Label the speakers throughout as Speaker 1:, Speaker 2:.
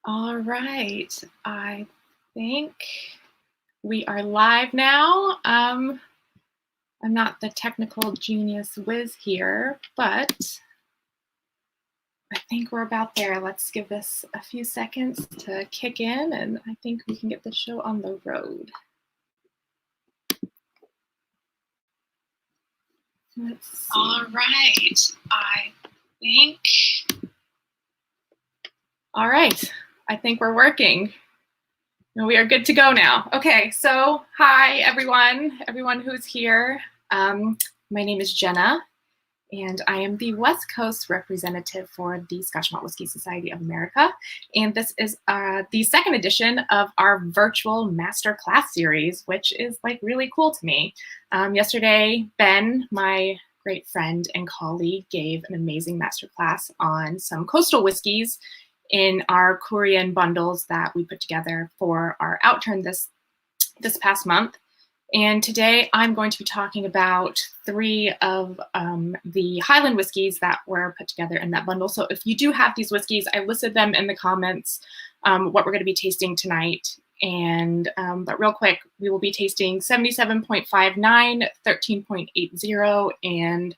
Speaker 1: All right, I think we are live now. I'm not the technical genius whiz here, but I think we're about there. Let's give this a few seconds to kick in, and I think we can get the show on the road. Let's see. All right, I think. All right, I think we're working. We are good to go now. Okay, so hi everyone who's here. My name is Jenna, and I am the West Coast representative for the Scotch Malt Whisky Society of America. And this is the second edition of our virtual Masterclass series, which is like really cool to me. Yesterday, Ben, my great friend and colleague, gave an amazing masterclass on some coastal whiskeys in our Coorie bundles that we put together for our outturn this past month. And today I'm going to be talking about 3 of the Highland whiskies that were put together in that bundle. So if you do have these whiskies, I listed them in the comments, what we're going to be tasting tonight. And but real quick, we will be tasting 77.59, 13.80, and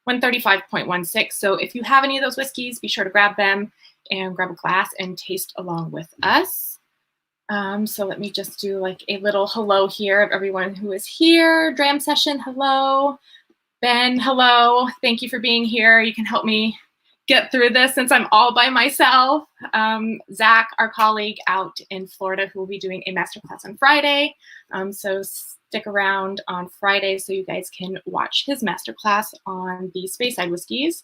Speaker 1: 135.16. So if you have any of those whiskeys, be sure to grab them and grab a glass and taste along with us. So let me just do like a little hello here of everyone who is here. Dram session, hello. Ben, hello. Thank you for being here. You can help me get through this since I'm all by myself. Zach, our colleague out in Florida, who will be doing a masterclass on Friday. So stick around on Friday so you guys can watch his masterclass on the Speyside whiskies.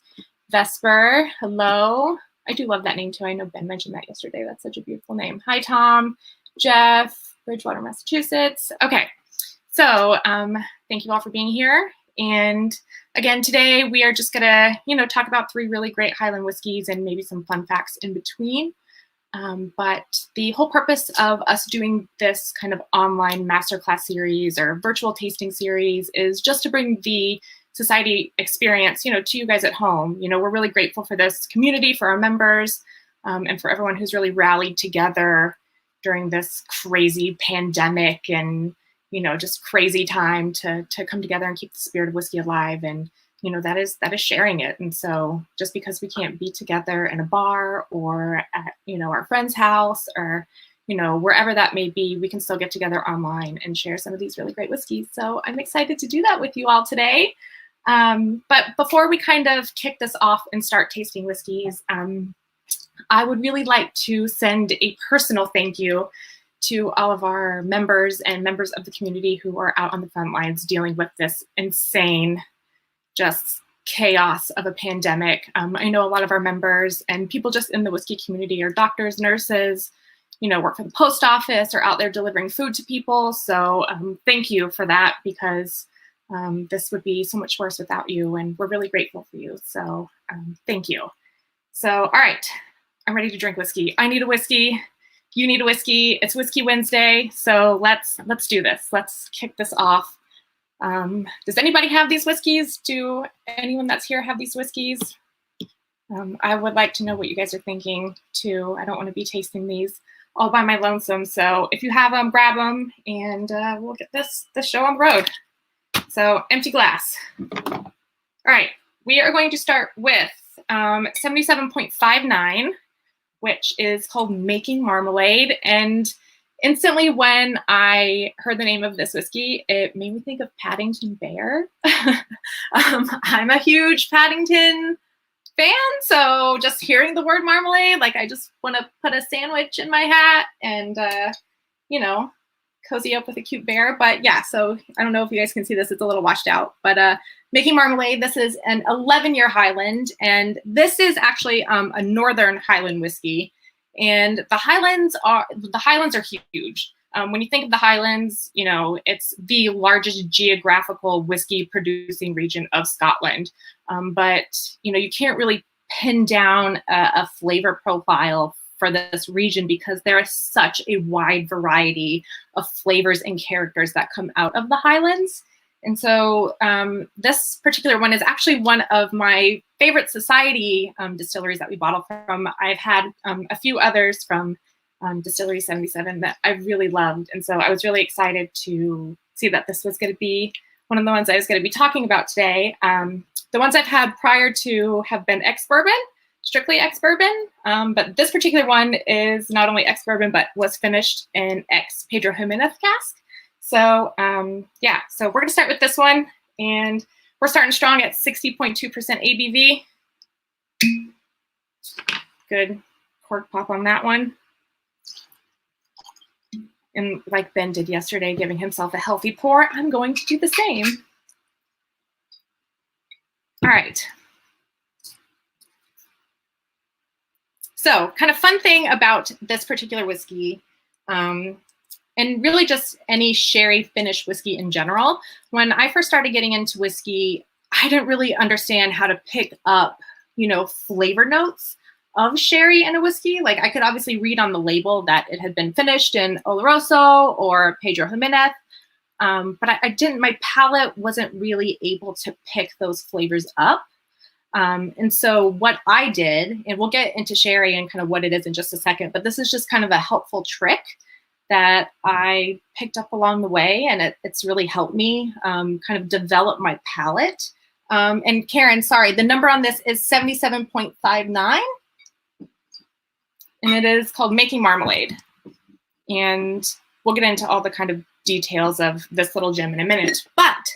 Speaker 1: Vesper, hello. I do love that name too. I know Ben mentioned that yesterday. That's such a beautiful name. Hi, Tom, Jeff, Bridgewater, Massachusetts. Okay, so thank you all for being here. And again, today we are just gonna, talk about 3 really great Highland whiskeys and maybe some fun facts in between. But the whole purpose of us doing this kind of online masterclass series or virtual tasting series is just to bring the society experience, to you guys at home. We're really grateful for this community, for our members, and for everyone who's really rallied together during this crazy pandemic and, just crazy time to come together and keep the spirit of whiskey alive. And, that is sharing it. And so just because we can't be together in a bar or at, our friend's house or, wherever that may be, we can still get together online and share some of these really great whiskeys. So I'm excited to do that with you all today. But before we kind of kick this off and start tasting whiskeys, I would really like to send a personal thank you to all of our members and members of the community who are out on the front lines dealing with this insane, just chaos of a pandemic. I know a lot of our members and people just in the whiskey community are doctors, nurses, work for the post office or out there delivering food to people. So thank you for that, because this would be so much worse without you, and we're really grateful for you. So thank you. So, all right, I'm ready to drink whiskey. I need a whiskey. You need a whiskey. It's Whiskey Wednesday. So let's do this. Let's kick this off. Does anybody have these whiskeys? Do anyone that's here have these whiskeys? I would like to know what you guys are thinking too. I don't want to be tasting these all by my lonesome. So if you have them, grab them, and we'll get this show on the road. So empty glass. All right, we are going to start with 77.59, which is called Making Marmalade. And instantly when I heard the name of this whiskey, it made me think of Paddington Bear. I'm a huge Paddington fan, so just hearing the word marmalade, like I just want to put a sandwich in my hat and, cozy up with a cute bear. But yeah, so I don't know if you guys can see this, it's a little washed out, but Making Marmalade, this is an 11-year Highland, and this is actually a Northern Highland whiskey. And the Highlands are huge. When you think of the Highlands, it's the largest geographical whiskey producing region of Scotland. But you can't really pin down a flavor profile for this region because there is such a wide variety of flavors and characters that come out of the Highlands. And so this particular one is actually one of my favorite society distilleries that we bottle from. I've had a few others from Distillery 77 that I really loved. And so I was really excited to see that this was going to be one of the ones I was going to be talking about today. The ones I've had prior to have been ex-bourbon, strictly ex-bourbon, but this particular one is not only ex-bourbon, but was finished in ex-Pedro Jimenez cask. So yeah, so we're going to start with this one, and we're starting strong at 60.2% ABV. Good cork pop on that one. And like Ben did yesterday, giving himself a healthy pour, I'm going to do the same. All right. So kind of fun thing about this particular whiskey, and really just any sherry finished whiskey in general, when I first started getting into whiskey, I didn't really understand how to pick up, you know, flavor notes of sherry in a whiskey. Like I could obviously read on the label that it had been finished in Oloroso or Pedro Jimenez, but I didn't, my palate wasn't really able to pick those flavors up. And so what I did, and we'll get into sherry and kind of what it is in just a second, but this is just kind of a helpful trick that I picked up along the way, and it's really helped me kind of develop my palate. And Karen, sorry, the number on this is 77.59. And it is called Making Marmalade. And we'll get into all the kind of details of this little gem in a minute. But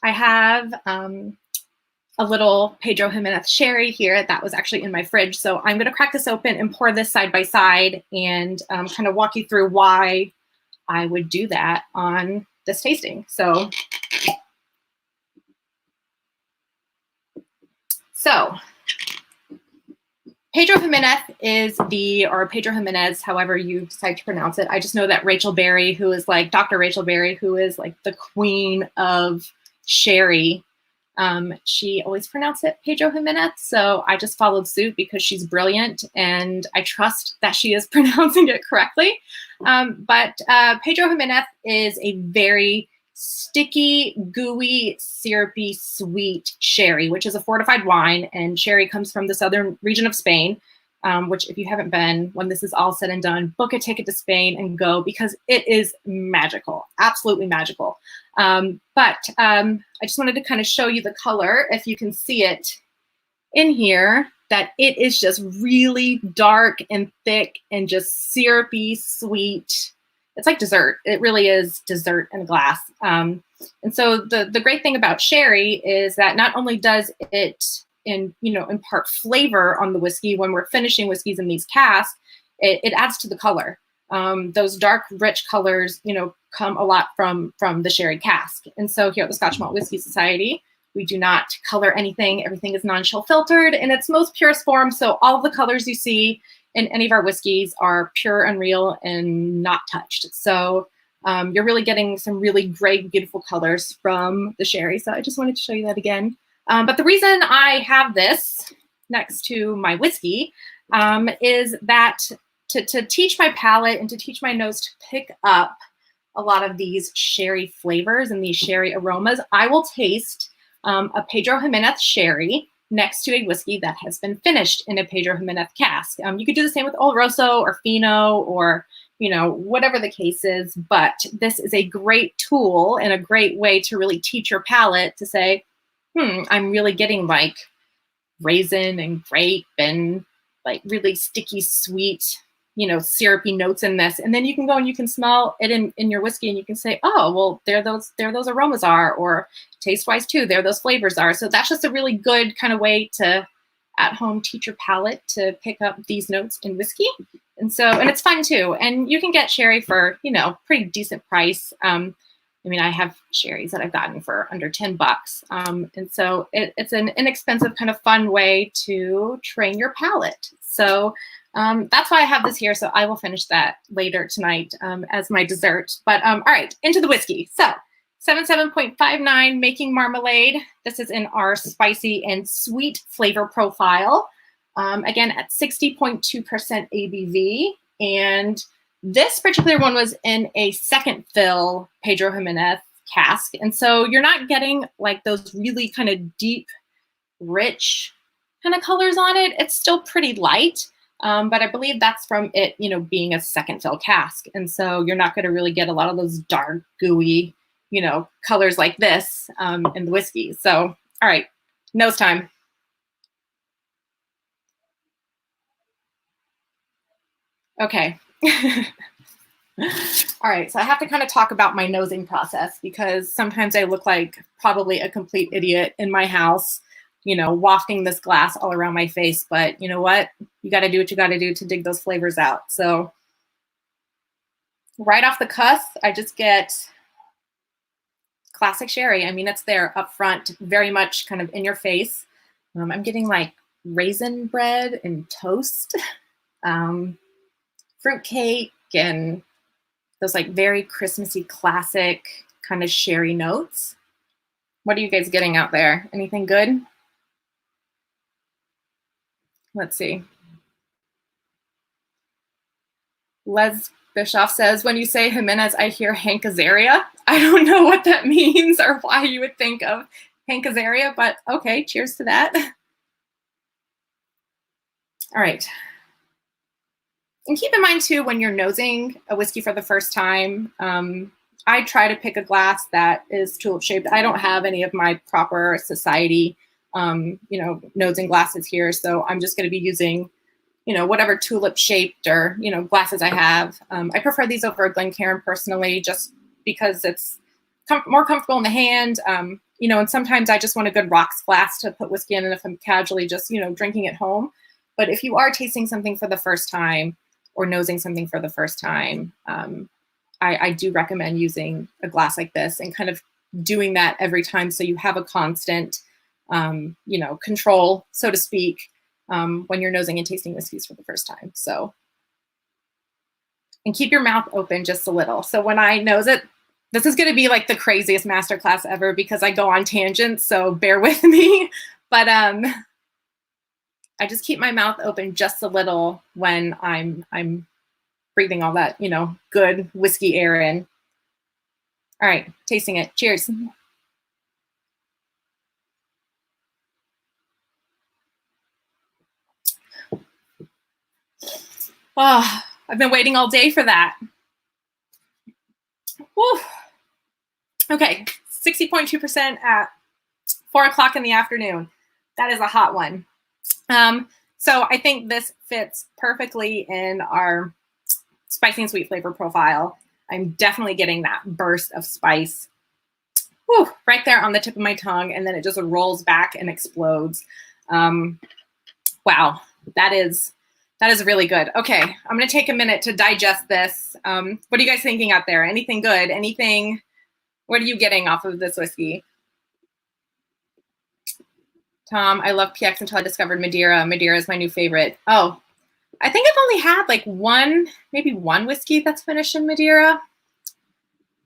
Speaker 1: I have a little Pedro Jimenez sherry here that was actually in my fridge. So I'm going to crack this open and pour this side by side and kind of walk you through why I would do that on this tasting. So Pedro Jimenez is or Pedro Jimenez, however you decide to pronounce it. I just know that Rachel Berry, who is like Dr. Rachel Berry, who is like the queen of sherry, she always pronounced it Pedro Jimenez. So I just followed suit because she's brilliant and I trust that she is pronouncing it correctly. But Pedro Jimenez is a very sticky, gooey, syrupy, sweet sherry, which is a fortified wine. And sherry comes from the southern region of Spain, which if you haven't been, when this is all said and done, book a ticket to Spain and go because it is magical, absolutely magical. But I just wanted to kind of show you the color, if you can see it in here, that it is just really dark and thick and just syrupy, sweet. It's like dessert. It really is dessert in a glass. And so the great thing about sherry is that not only does it impart flavor on the whiskey when we're finishing whiskeys in these casks, it adds to the color. Those dark, rich colors, come a lot from the sherry cask. And so here at the Scotch Malt Whisky Society, we do not color anything. Everything is non-chill filtered in its most purest form. So all of the colors you see in any of our whiskeys are pure and real and not touched. So you're really getting some really great, beautiful colors from the sherry. So I just wanted to show you that again. But the reason I have this next to my whiskey is that to teach my palate and to teach my nose to pick up a lot of these sherry flavors and these sherry aromas, I will taste a Pedro Jimenez sherry next to a whiskey that has been finished in a Pedro Jimenez cask. You could do the same with Oloroso or Fino or, whatever the case is, but this is a great tool and a great way to really teach your palate to say, I'm really getting like raisin and grape and like really sticky, sweet, syrupy notes in this. And then you can go and you can smell it in your whiskey and you can say, oh, well, there those aromas are, or taste-wise too, there those flavors are. So that's just a really good kind of way to at home teach your palate to pick up these notes in whiskey. And it's fun too. And you can get sherry for, pretty decent price. I have sherries that I've gotten for under $10. And so it's an inexpensive kind of fun way to train your palate. So that's why I have this here. So I will finish that later tonight as my dessert. But all right, into the whiskey. So 77.59 Making Marmalade. This is in our spicy and sweet flavor profile. Again, at 60.2% ABV. And this particular one was in a second fill Pedro Jimenez cask. And so you're not getting like those really kind of deep, rich kind of colors on it. It's still pretty light. But I believe that's from it, you know, being a second fill cask. And so you're not going to really get a lot of those dark, gooey, you know, colors like this in the whiskey. So, all right, nose time. Okay. All right, so I have to kind of talk about my nosing process because sometimes I look like probably a complete idiot in my house, you know, wafting this glass all around my face. But you know what? You got to do what you got to do to dig those flavors out. So right off the cuff, I just get classic sherry. I mean, it's there up front, very much kind of in your face. I'm getting like raisin bread and toast, fruit cake, and those like very Christmassy classic kind of sherry notes. What are you guys getting out there? Anything good? Let's see. Les Bischoff says, when you say Jimenez, I hear Hank Azaria. I don't know what that means or why you would think of Hank Azaria, but okay, cheers to that. All right. And keep in mind too, when you're nosing a whiskey for the first time, I try to pick a glass that is tulip shaped. I don't have any of my proper society, you know, nosing glasses here. So I'm just going to be using, you know, whatever tulip shaped or, you know, glasses I have. I prefer these over a Glencairn personally, just because it's more comfortable in the hand. You know, and sometimes I just want a good rocks glass to put whiskey in, and if I'm casually just, you know, drinking at home. But if you are tasting something for the first time or nosing something for the first time, I do recommend using a glass like this and kind of doing that every time so you have a constant, you know, control, so to speak, when you're nosing and tasting whiskeys for the first time. So, and keep your mouth open just a little. So when I nose it, this is going to be like the craziest masterclass ever because I go on tangents, so bear with me. But I just keep my mouth open just a little when I'm breathing all that, you know, good whiskey air in. All right, tasting it. Cheers. Oh, I've been waiting all day for that. Woo. Okay, 60.2% at 4 o'clock in the afternoon. That is a hot one. So I think this fits perfectly in our spicy and sweet flavor profile. I'm definitely getting that burst of spice, whew, right there on the tip of my tongue, and then it just rolls back and explodes. Wow, that is really good. Okay, I'm gonna take a minute to digest this. What are you guys thinking out there? Anything good? Anything? What are you getting off of this whiskey? Tom, I love PX until I discovered Madeira. Madeira is my new favorite. Oh, I think I've only had like maybe one whiskey that's finished in Madeira.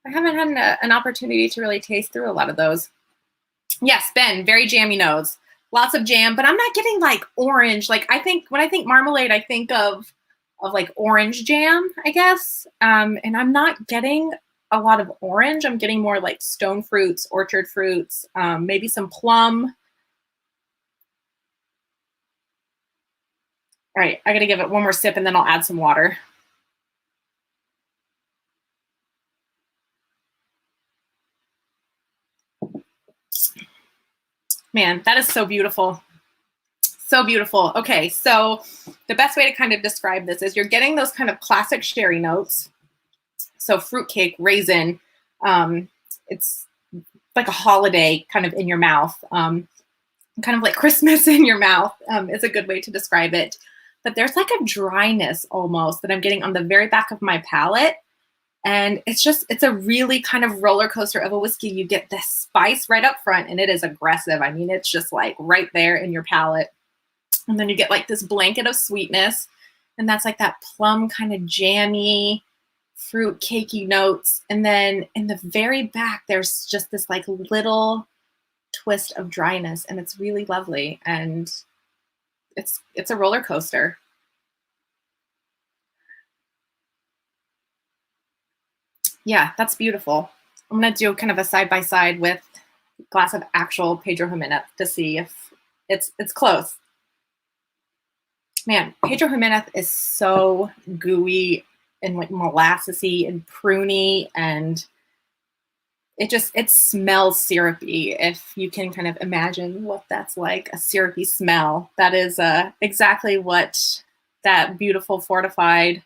Speaker 1: I haven't had an opportunity to really taste through a lot of those. Yes, Ben, very jammy nose. Lots of jam, but I'm not getting like orange. Like when I think marmalade, I think of like orange jam, I guess. And I'm not getting a lot of orange. I'm getting more like stone fruits, orchard fruits, maybe some plum. All right, I got to give it one more sip and then I'll add some water. Man, that is so beautiful. So beautiful. Okay, so the best way to kind of describe this is you're getting those kind of classic sherry notes. So fruitcake, raisin, it's like a holiday kind of in your mouth, kind of like Christmas in your mouth is a good way to describe it. But there's like a dryness almost that I'm getting on the very back of my palate. And it's a really kind of roller coaster of a whiskey. You get this spice right up front and it is aggressive. I mean, it's just like right there in your palate. And then you get like this blanket of sweetness. And that's like that plum kind of jammy, fruit cakey notes. And then in the very back, there's just this like little twist of dryness. And it's really lovely. And it's a roller coaster. Yeah, that's beautiful. I'm going to do kind of a side-by-side with a glass of actual Pedro Jimenez to see if it's close. man, Pedro Jimenez is so gooey and like molassesy and pruny, and it smells syrupy. If you can kind of imagine what that's like, a syrupy smell, that is exactly what that beautiful fortified,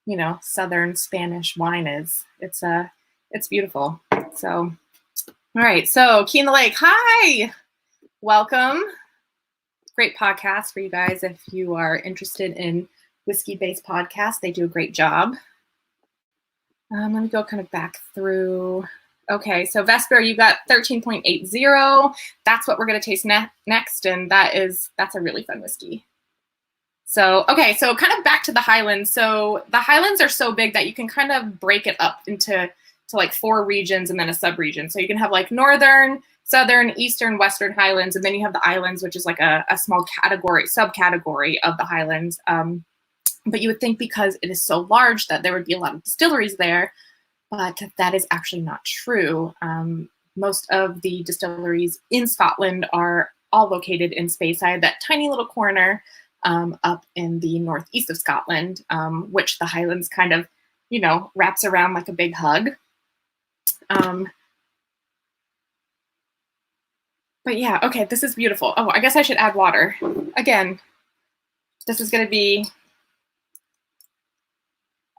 Speaker 1: you know, Southern Spanish wine is. It's beautiful. So, all right. So Key in the Lake, hi, welcome. Great podcast for you guys. If you are interested in whiskey-based podcasts, they do a great job. Let me go kind of back through. Okay, so Vesper, you got 13.80. That's what we're going to taste next, and that's a really fun whiskey. So, okay, so kind of back to the Highlands. So the Highlands are so big that you can kind of break it up into like 4 regions and then a sub-region. So you can have like Northern, Southern, Eastern, Western Highlands, and then you have the Islands, which is like a small subcategory of the Highlands. But you would think because it is so large that there would be a lot of distilleries there, but that is actually not true. Most of the distilleries in Scotland are all located in Speyside, that tiny little corner up in the northeast of Scotland, which the Highlands kind of, you know, wraps around like a big hug. But yeah, okay, this is beautiful. Oh, I guess I should add water. Again, this is going to be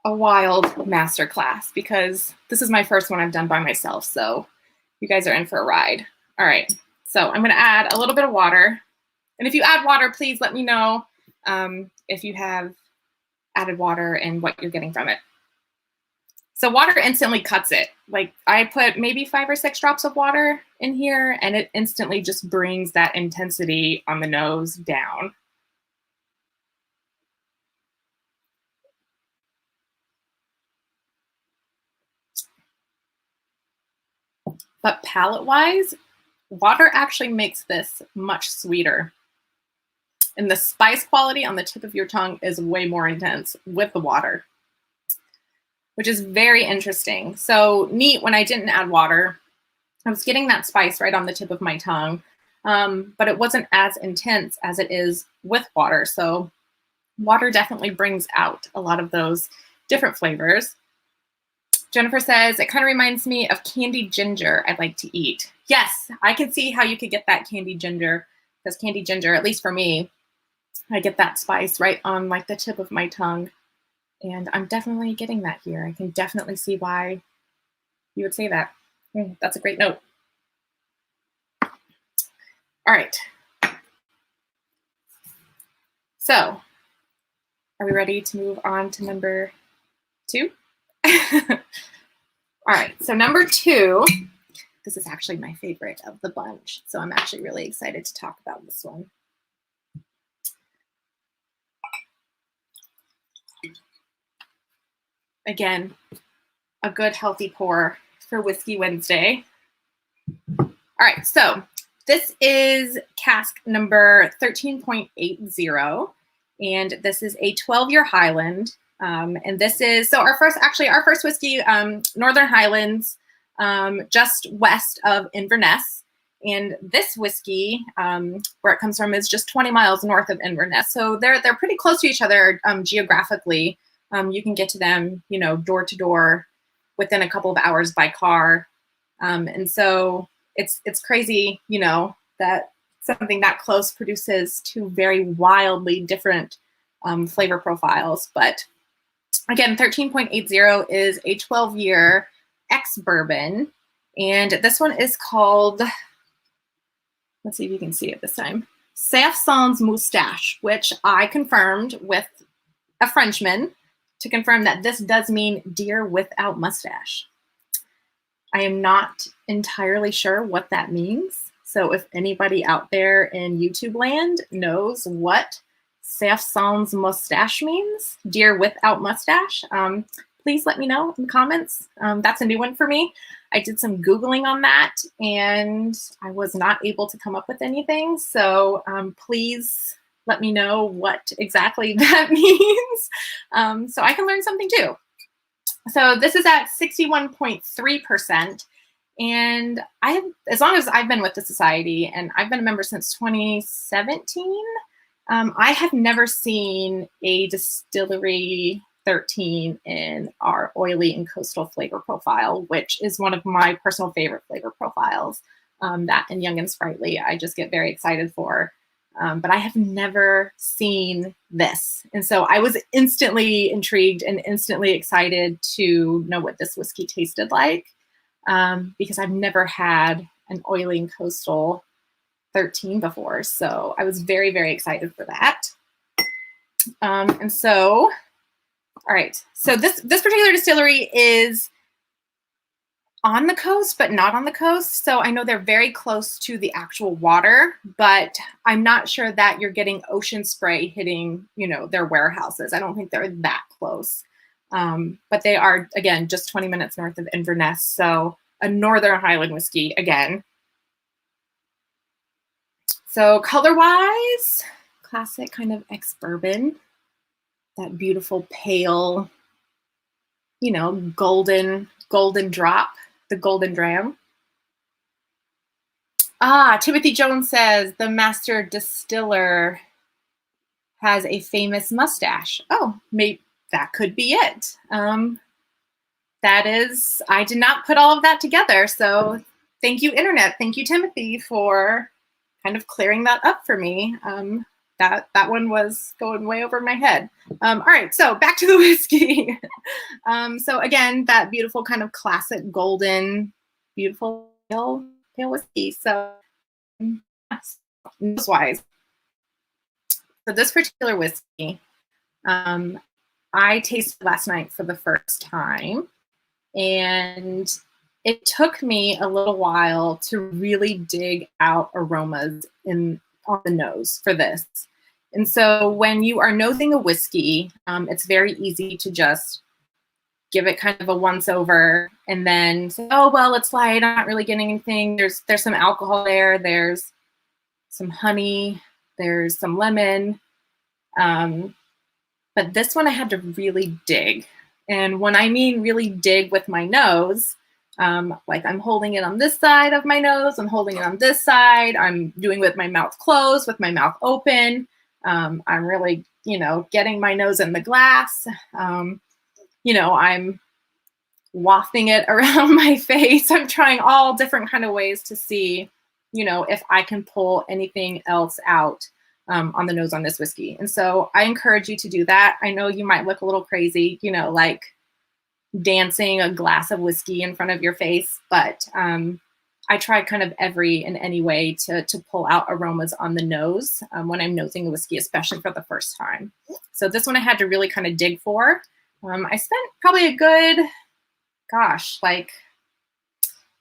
Speaker 1: a wild masterclass because this is my first one I've done by myself. So you guys are in for a ride. All right, so I'm going to add a little bit of water. And if you add water, please let me know if you have added water and what you're getting from it. So water instantly cuts it. Like I put maybe 5 or 6 drops of water in here and it instantly just brings that intensity on the nose down. But palate-wise, water actually makes this much sweeter. And the spice quality on the tip of your tongue is way more intense with the water, which is very interesting. So neat, when I didn't add water, I was getting that spice right on the tip of my tongue, but it wasn't as intense as it is with water. So water definitely brings out a lot of those different flavors. Jennifer says, it kind of reminds me of candied ginger I'd like to eat. Yes, I can see how you could get that candied ginger, because candied ginger, at least for me, I get that spice right on like the tip of my tongue. And I'm definitely getting that here. I can definitely see why you would say that. That's a great note. All right. So, are we ready to move on to number 2? All right, so number 2, this is actually my favorite of the bunch. So I'm actually really excited to talk about this one. Again, a good healthy pour for Whiskey Wednesday. All right, so this is cask number 13.80, and this is a 12-year Highland. And this is, so our first whiskey, Northern Highlands, just west of Inverness. And this whiskey, where it comes from, is just 20 miles north of Inverness. So they're pretty close to each other geographically. You can get to them, you know, door to door within a couple of hours by car. And so it's crazy, you know, that something that close produces 2 very wildly different flavor profiles. But again, 13.80 is a 12-year ex-bourbon. And this one is called, let's see if you can see it this time, Cerf sans moustache, which I confirmed with a Frenchman to confirm that this does mean deer without mustache. I am not entirely sure what that means. So if anybody out there in YouTube land knows what Cerf sans moustache means, deer without mustache, please let me know in the comments. That's a new one for me. I did some Googling on that and I was not able to come up with anything. So please let me know what exactly that means so I can learn something too. So this is at 61.3%. And as long as I've been with the society, and I've been a member since 2017, I have never seen a Distillery 13 in our oily and coastal flavor profile, which is one of my personal favorite flavor profiles. That and Young and Sprightly, I just get very excited for. But I have never seen this. And so I was instantly intrigued and instantly excited to know what this whiskey tasted like, because I've never had an oily and coastal 13 before. So I was very, very excited for that. And so, all right. So this particular distillery is on the coast, but not on the coast. So I know they're very close to the actual water, but I'm not sure that you're getting ocean spray hitting, you know, their warehouses. I don't think they're that close. But they are, again, just 20 minutes north of Inverness. So a Northern Highland whiskey again. So color-wise, classic kind of ex-bourbon, that beautiful pale, you know, golden drop, the golden dram. Timothy Jones says the master distiller has a famous mustache. Oh, maybe that could be it. That is, I did not put all of that together. So thank you, Internet. Thank you, Timothy, for kind of clearing that up for me. That one was going way over my head. All right, so back to the whiskey. So again, that beautiful kind of classic golden, beautiful pale whiskey. So nose-wise, for this particular whiskey, I tasted last night for the first time, and it took me a little while to really dig out aromas on the nose for this. And so when you are nosing a whiskey, it's very easy to just give it kind of a once over and then say, oh, well, it's light. I'm not really getting anything. There's some alcohol there. There's some honey. There's some lemon. But this one I had to really dig. And when I mean really dig with my nose, like I'm holding it on this side of my nose, I'm holding it on this side, I'm doing with my mouth closed, with my mouth open. I'm really, you know, getting my nose in the glass. You know, I'm wafting it around my face. I'm trying all different kind of ways to see, you know, if I can pull anything else out on the nose on this whiskey. And so I encourage you to do that. I know you might look a little crazy, you know, like dancing a glass of whiskey in front of your face, but I tried kind of every and any way to pull out aromas on the nose when I'm nosing a whiskey, especially for the first time. So this one I had to really kind of dig for. I spent probably a good, gosh, like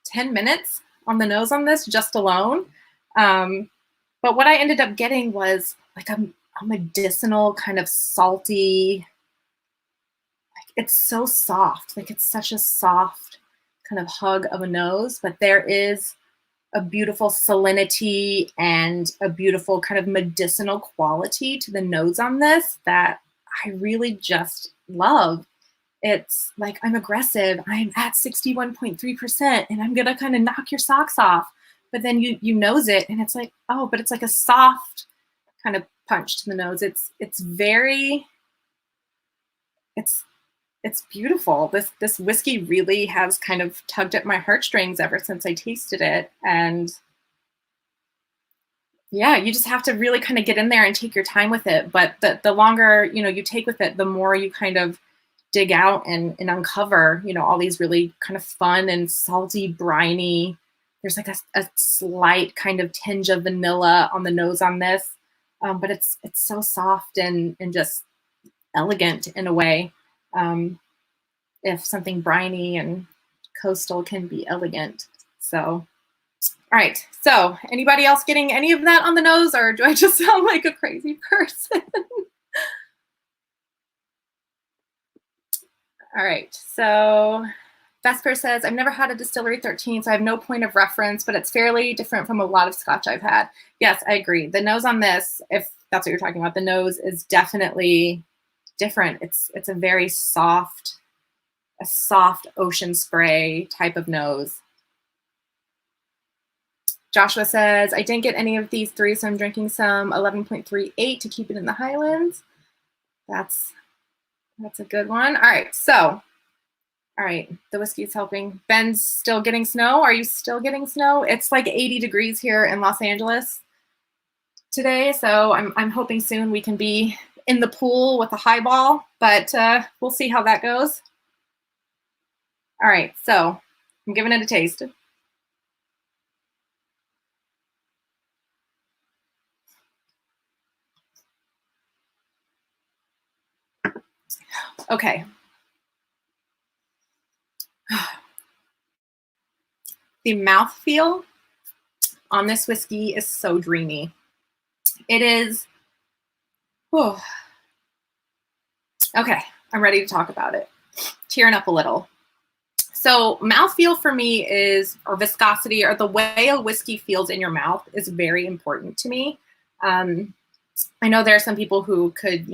Speaker 1: 10 minutes on the nose on this just alone. But what I ended up getting was like a medicinal kind of salty, like it's so soft, like it's such a soft kind of hug of a nose, but there is a beautiful salinity and a beautiful kind of medicinal quality to the nose on this that I really just love. It's like I'm aggressive, I'm at 61.3%, and I'm gonna kind of knock your socks off. But then you nose it, and it's like, oh, but it's like a soft kind of punch to the nose. It's very, it's beautiful. This whiskey really has kind of tugged at my heartstrings ever since I tasted it. And yeah, you just have to really kind of get in there and take your time with it. But the longer, you know, you take with it, the more you kind of dig out and uncover, you know, all these really kind of fun and salty, briny. There's like a slight kind of tinge of vanilla on the nose on this, but it's so soft and just elegant in a way. If something briny and coastal can be elegant. So, all right. So anybody else getting any of that on the nose, or do I just sound like a crazy person? All right. So Vesper says, I've never had a Distillery 13, so I have no point of reference, but it's fairly different from a lot of Scotch I've had. Yes, I agree. The nose on this, if that's what you're talking about, the nose is definitely different. It's a very soft, ocean spray type of nose. Joshua says, I didn't get any of these three, so I'm drinking some 11.38 to keep it in the Highlands. That's a good one. All right, so, all right, the whiskey is helping. Ben's still getting snow. Are you still getting snow? It's like 80 degrees here in Los Angeles today, so I'm hoping soon we can be in the pool with a highball, but we'll see how that goes. All right, so I'm giving it a taste. Okay. The mouthfeel on this whiskey is so dreamy. It is, oh, okay, I'm ready to talk about it. Tearing up a little. So mouthfeel for me is, or viscosity, or the way a whiskey feels in your mouth is very important to me. I know there are some people who could,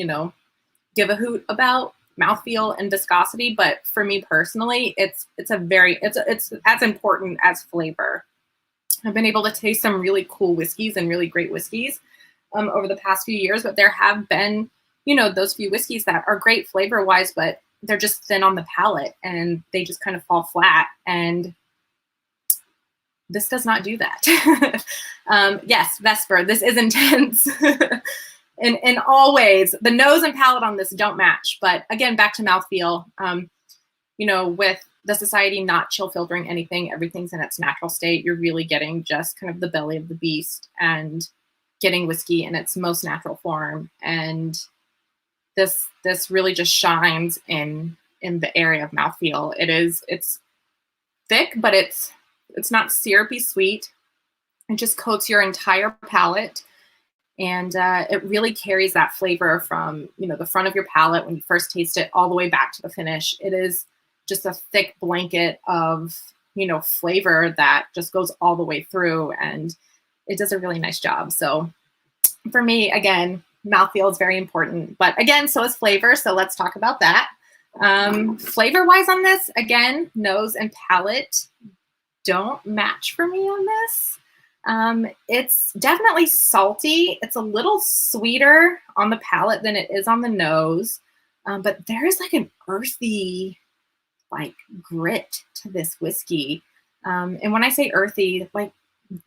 Speaker 1: give a hoot about mouthfeel and viscosity, but for me personally, it's as important as flavor. I've been able to taste some really cool whiskeys and really great whiskeys over the past few years, but there have been, those few whiskeys that are great flavor-wise, but they're just thin on the palate and they just kind of fall flat. And this does not do that. Yes, Vesper, this is intense. In all ways. The nose and palate on this don't match. But again, back to mouthfeel, with the society not chill filtering anything, everything's in its natural state. You're really getting just kind of the belly of the beast and getting whiskey in its most natural form. And this really just shines in the area of mouthfeel. It's thick, but it's not syrupy sweet. It just coats your entire palate. And it really carries that flavor from, the front of your palate when you first taste it all the way back to the finish. It is just a thick blanket of, flavor that just goes all the way through, and it does a really nice job. So for me, again, mouthfeel is very important, but again, so is flavor. So let's talk about that. Flavor-wise on this, again, nose and palate don't match for me on this. It's definitely salty. It's a little sweeter on the palate than it is on the nose. But there is like an earthy, grit to this whiskey. And when I say earthy, like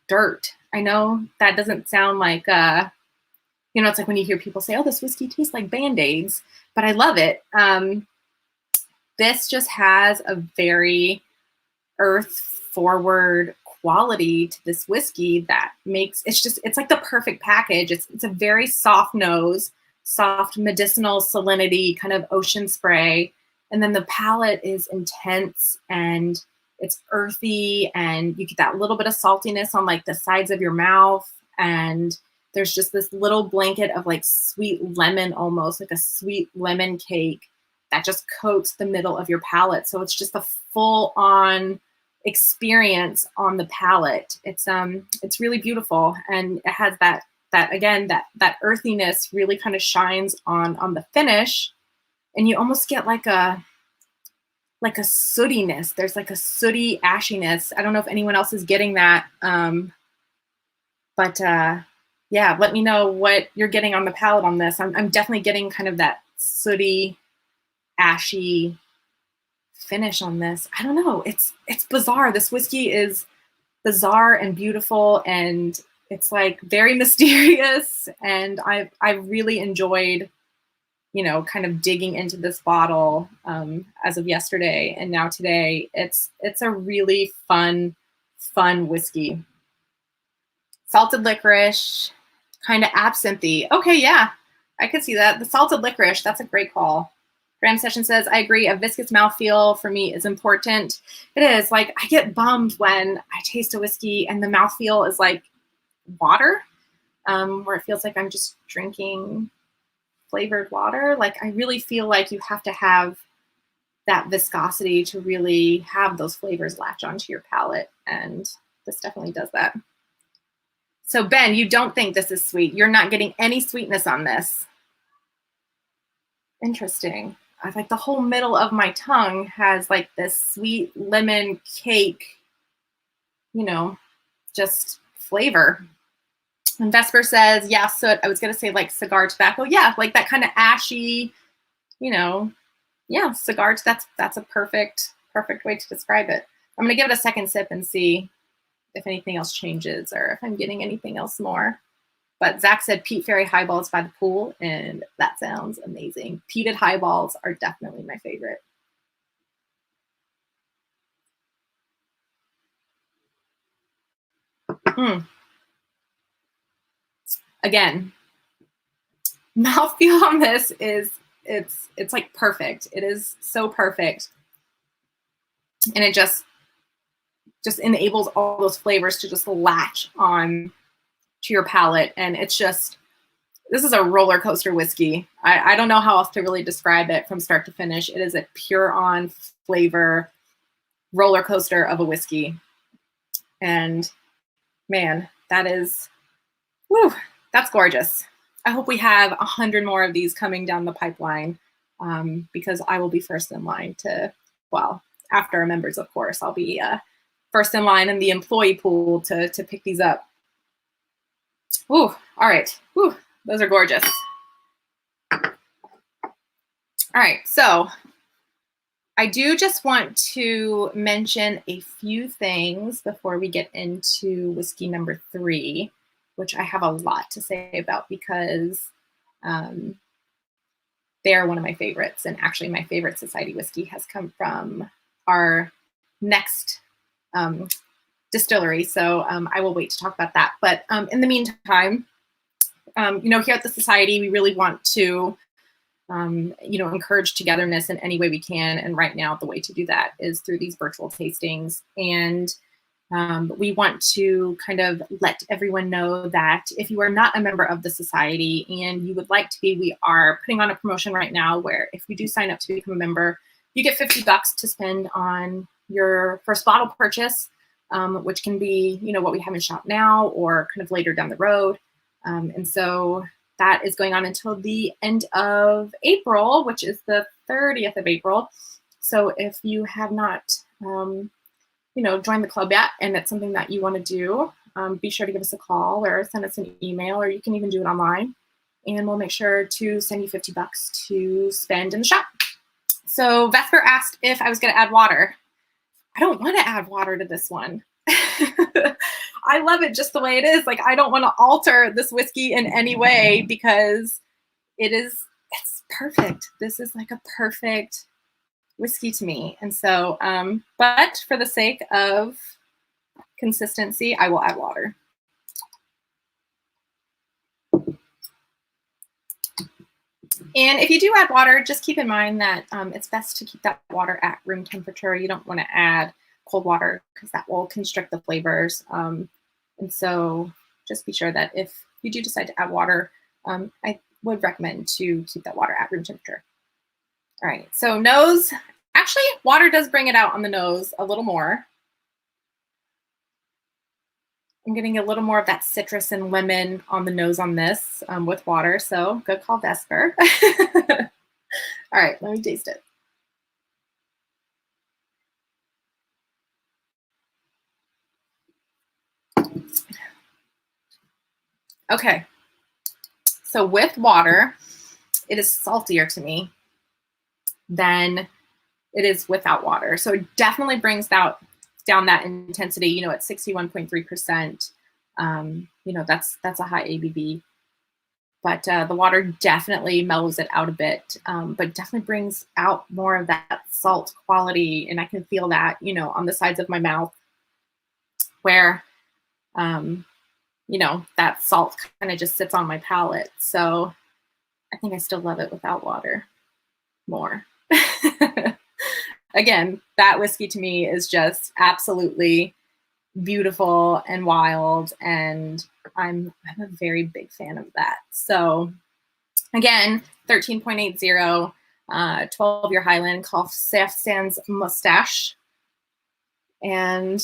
Speaker 1: dirt, I know that doesn't sound like, it's like when you hear people say, oh, this whiskey tastes like Band-Aids, but I love it. This just has a very earth-forward quality to this whiskey that makes it's like the perfect package. It's a very soft nose, soft medicinal salinity, kind of ocean spray, and then the palate is intense and it's earthy, and you get that little bit of saltiness on like the sides of your mouth, and there's just this little blanket of like sweet lemon, almost like a sweet lemon cake that just coats the middle of your palate. So it's just a full on experience on the palate. It's really beautiful, and it has that earthiness really kind of shines on the finish, and you almost get like a sootiness. There's like a sooty ashiness. I don't know if anyone else is getting that, but yeah, let me know what you're getting on the palate on this. I'm definitely getting kind of that sooty, ashy finish on this. I don't know. It's bizarre. This whiskey is bizarre and beautiful, and it's like very mysterious. And I've really enjoyed, kind of digging into this bottle as of yesterday and now today. It's a really fun whiskey. Salted licorice, kind of absinthe. Okay, yeah, I could see that. The salted licorice, that's a great call. Graham Session says, I agree, a viscous mouthfeel for me is important. It is. Like, I get bummed when I taste a whiskey and the mouthfeel is like water, where it feels like I'm just drinking flavored water. Like, I really feel like you have to have that viscosity to really have those flavors latch onto your palate, and this definitely does that. So, Ben, you don't think this is sweet. You're not getting any sweetness on this. Interesting. I like the whole middle of my tongue has like this sweet lemon cake, just flavor. And Vesper says, yeah, soot. I was going to say like cigar tobacco. Yeah, like that kind of ashy, you know, yeah, cigar. That's a perfect way to describe it. I'm going to give it a second sip and see if anything else changes or if I'm getting anything else more. But Zach said peat fairy highballs by the pool, and that sounds amazing. Peated highballs are definitely my favorite. Again, mouthfeel on this is it's like perfect. It is so perfect, and it just enables all those flavors to just latch on to your palate, and it's just, this is a roller coaster whiskey. I don't know how else to really describe it from start to finish. It is a pure on flavor roller coaster of a whiskey, and man, that is, woo, that's gorgeous. I hope we have 100 more of these coming down the pipeline, because I will be first in line to, well, after our members, of course, I'll be first in line in the employee pool to pick these up. Ooh, all right. Ooh, those are gorgeous. All right, so I do just want to mention a few things before we get into whiskey number 3, which I have a lot to say about because they are one of my favorites. And actually my favorite society whiskey has come from our next distillery. So I will wait to talk about that. But in the meantime, you know, here at the Society, we really want to, you know, encourage togetherness in any way we can. And right now, the way to do that is through these virtual tastings. And we want to kind of let everyone know that if you are not a member of the Society and you would like to be, we are putting on a promotion right now where if you do sign up to become a member, you get $50 to spend on your first bottle purchase, which can be, you know, what we have in shop now or kind of later down the road. And so that is going on until the end of April, which is the 30th of April. So if you have not, you know, joined the club yet and it's something that you want to do, be sure to give us a call or send us an email, or you can even do it online. And we'll make sure to send you $50 to spend in the shop. So Vesper asked if I was going to add water. I don't want to add water to this one. I love it just the way it is. Like, I don't want to alter this whiskey in any way because it's perfect. This is like a perfect whiskey to me. And so, but for the sake of consistency, I will add water. And if you do add water, just keep in mind that it's best to keep that water at room temperature. You don't want to add cold water because that will constrict the flavors. And so just be sure that if you do decide to add water, I would recommend to keep that water at room temperature. All right, so nose. Actually, water does bring it out on the nose a little more. I'm getting a little more of that citrus and lemon on the nose on this with water, so good call, Vesper. All right, let me taste it. Okay, so with water, it is saltier to me than it is without water. So it definitely brings down that intensity, you know, at 61.3%. You know, that's a high ABV. But the water definitely mellows it out a bit, but definitely brings out more of that salt quality. And I can feel that, you know, on the sides of my mouth where, you know, that salt kind of just sits on my palate. So I think I still love it without water more. Again, that whiskey to me is just absolutely beautiful and wild, and I'm a very big fan of that. So again, 13.80, 12-year Highland called Cerf sans moustache. And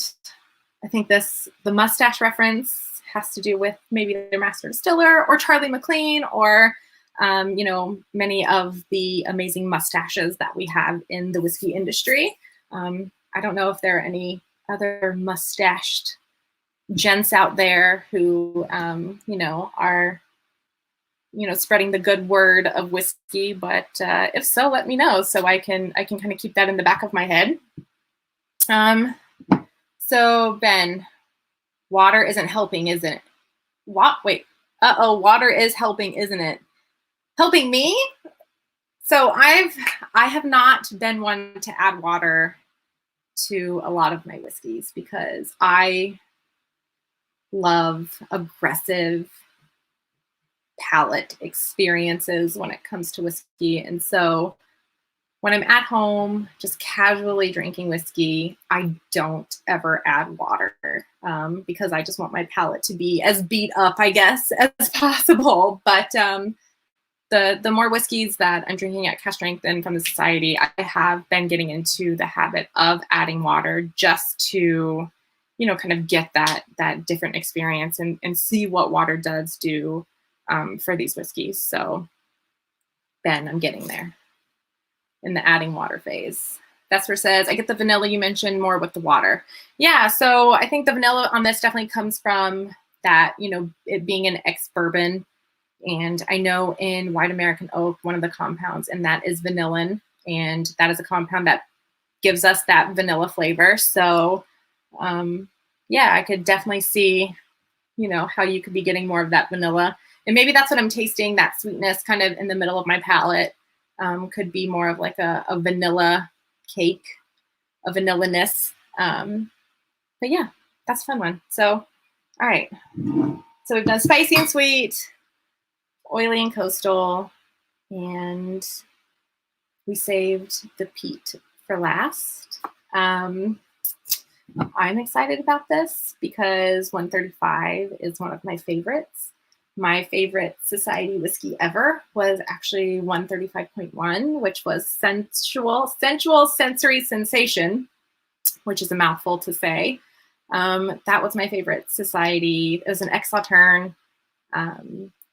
Speaker 1: I think the mustache reference has to do with maybe their master distiller or Charlie McLean or you know, many of the amazing mustaches that we have in the whiskey industry. I don't know if there are any other mustached gents out there who, you know, are, you know, spreading the good word of whiskey. But if so, let me know so I can kind of keep that in the back of my head. So Ben, water isn't helping, is it? What? Wait. Water is helping, isn't it? Helping me? So I have not been one to add water to a lot of my whiskeys because I love aggressive palate experiences when it comes to whiskey. And so when I'm at home, just casually drinking whiskey, I don't ever add water because I just want my palate to be as beat up, I guess, as possible. But the more whiskeys that I'm drinking at cask strength and from the society, I have been getting into the habit of adding water just to, you know, kind of get that different experience and see what water does do for these whiskeys. So Ben, I'm getting there in the adding water phase. Vesper says, I get the vanilla you mentioned more with the water. Yeah, so I think the vanilla on this definitely comes from that, you know, it being an ex-bourbon. And I know in White American Oak, one of the compounds in that is vanillin. And that is a compound that gives us that vanilla flavor. So yeah, I could definitely see, you know, how you could be getting more of that vanilla. And maybe that's what I'm tasting, that sweetness kind of in the middle of my palate. Could be more of like a vanilla cake, a vanilla-ness. But yeah, that's a fun one. So, all right. So we've done spicy and sweet, oily and coastal, and we saved the peat for last. I'm excited about this because 135 is one of my favorites. My favorite society whiskey ever was actually 135.1, which was sensual sensory sensation, which is a mouthful to say. That was my favorite society. It was an ex-Sauterne. I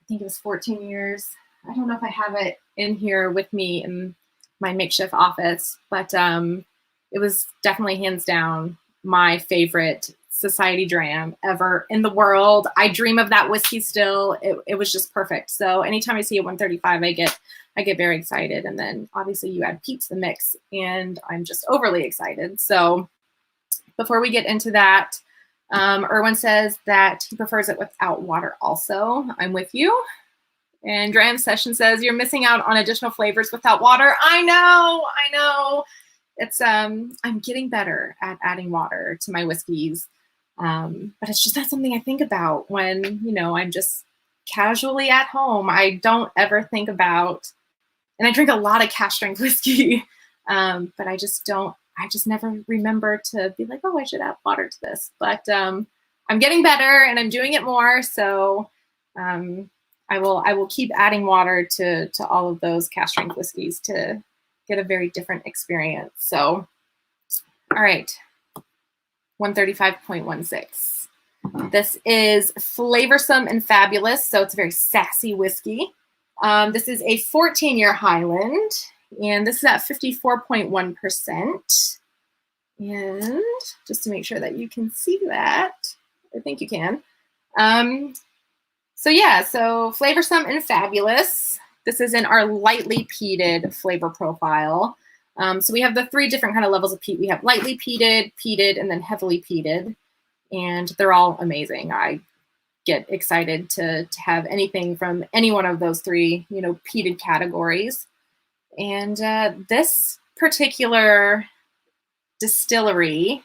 Speaker 1: think it was 14 years. I don't know if I have it in here with me in my makeshift office, but it was definitely hands down my favorite society dram ever in the world. I dream of that whiskey still. It was just perfect. So anytime I see a 135, I get very excited. And then obviously you add peat to the mix and I'm just overly excited. So before we get into that, Erwin says that he prefers it without water also. I'm with you. And Dram Session says you're missing out on additional flavors without water. I know. It's I'm getting better at adding water to my whiskeys. But it's just not something I think about when, you know, I'm just casually at home. I don't ever think about, and I drink a lot of cask strength whiskey, but I just never remember to be like, oh, I should add water to this. But I'm getting better and I'm doing it more. So I will keep adding water to all of those cask strength whiskeys to get a very different experience. So, all right. 135.16. This is Flavoursome and Fabulous, so it's a very sassy whiskey. This is a 14-year Highland, and this is at 54.1%. And just to make sure that you can see that, I think you can. So yeah, so Flavoursome and Fabulous. This is in our lightly peated flavor profile. So we have the three different kind of levels of peat. We have lightly peated, peated, and then heavily peated. And they're all amazing. I get excited to have anything from any one of those three, you know, peated categories. And this particular distillery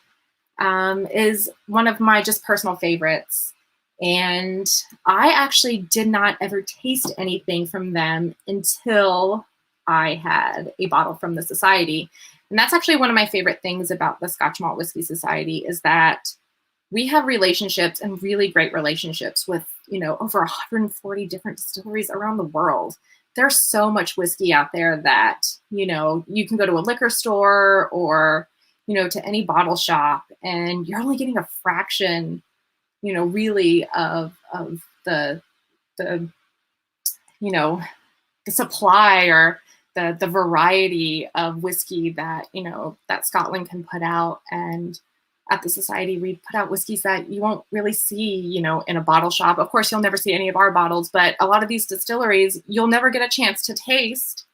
Speaker 1: is one of my just personal favorites. And I actually did not ever taste anything from them until I had a bottle from the Society. And that's actually one of my favorite things about the Scotch Malt Whiskey Society is that we have relationships and really great relationships with, you know, over 140 different distilleries around the world. There's so much whiskey out there that, you know, you can go to a liquor store or, you know, to any bottle shop and you're only getting a fraction, you know, really of the you know, the supply or the variety of whiskey that, you know, that Scotland can put out. And at the Society, we put out whiskeys that you won't really see, you know, in a bottle shop. Of course, you'll never see any of our bottles, but a lot of these distilleries, you'll never get a chance to taste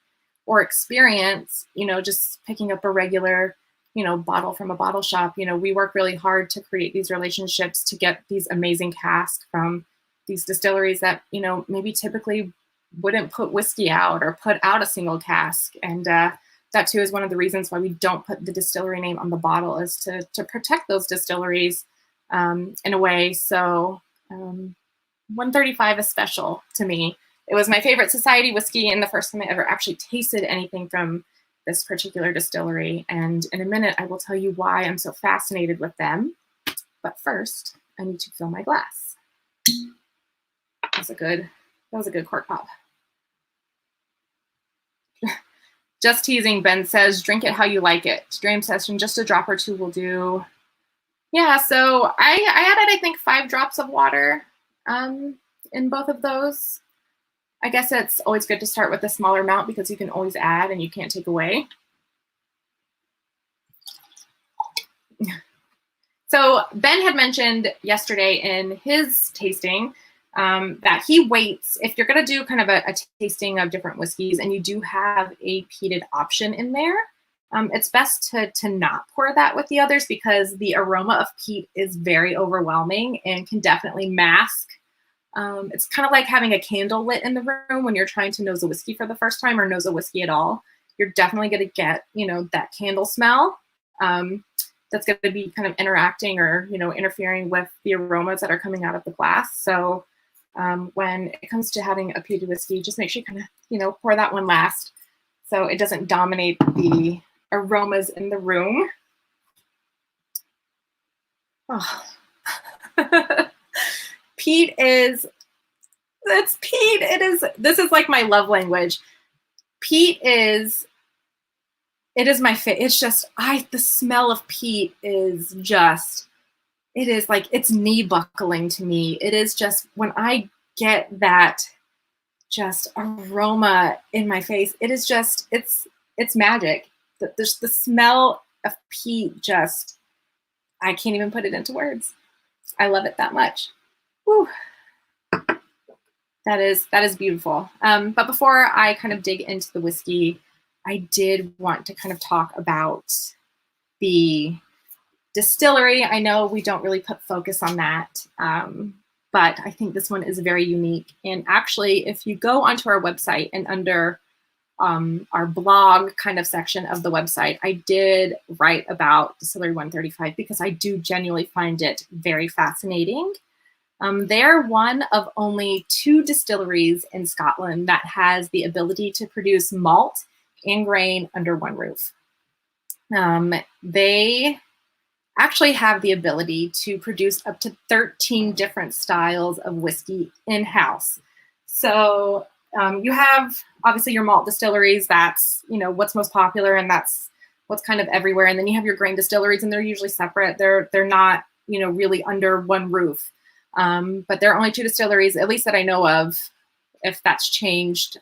Speaker 1: or experience, you know, just picking up a regular, you know, bottle from a bottle shop. You know, we work really hard to create these relationships to get these amazing casks from these distilleries that, you know, maybe typically wouldn't put whiskey out or put out a single cask. And that too is one of the reasons why we don't put the distillery name on the bottle, is to protect those distilleries in a way. So 135 is special to me. It was my favorite Society whiskey and the first time I ever actually tasted anything from this particular distillery. And in a minute, I will tell you why I'm so fascinated with them. But first, I need to fill my glass. That was a good cork pop. Just teasing, Ben says, drink it how you like it. Dream session, just a drop or two will do. Yeah, so I added, I think, 5 drops of water in both of those. I guess it's always good to start with a smaller amount because you can always add and you can't take away. So Ben had mentioned yesterday in his tasting that he waits, if you're going to do kind of a tasting of different whiskeys and you do have a peated option in there, it's best to not pour that with the others because the aroma of peat is very overwhelming and can definitely mask. It's kind of like having a candle lit in the room when you're trying to nose a whiskey for the first time or nose a whiskey at all. You're definitely going to get, you know, that candle smell that's going to be kind of interacting or, you know, interfering with the aromas that are coming out of the glass. So when it comes to having a peated whiskey, just make sure you kind of, you know, pour that one last so it doesn't dominate the aromas in the room. Oh. Peat is, it's peat. This is like my love language. Peat is, it is my favorite. It's just, the smell of peat is just, it is like, it's knee buckling to me. It is just, when I get that just aroma in my face, it is just, it's magic. The smell of peat just, I can't even put it into words. I love it that much. Whew. That is beautiful. But before I kind of dig into the whiskey, I did want to kind of talk about the distillery. I know we don't really put focus on that, but I think this one is very unique. And actually, if you go onto our website and under our blog kind of section of the website, I did write about Distillery 135 because I do genuinely find it very fascinating. They're one of only 2 distilleries in Scotland that has the ability to produce malt and grain under one roof. They actually have the ability to produce up to 13 different styles of whiskey in-house. So you have obviously your malt distilleries, that's, you know, what's most popular and that's what's kind of everywhere. And then you have your grain distilleries and they're usually separate. They're not, you know, really under one roof. But there are only 2 distilleries, at least that I know of. If that's changed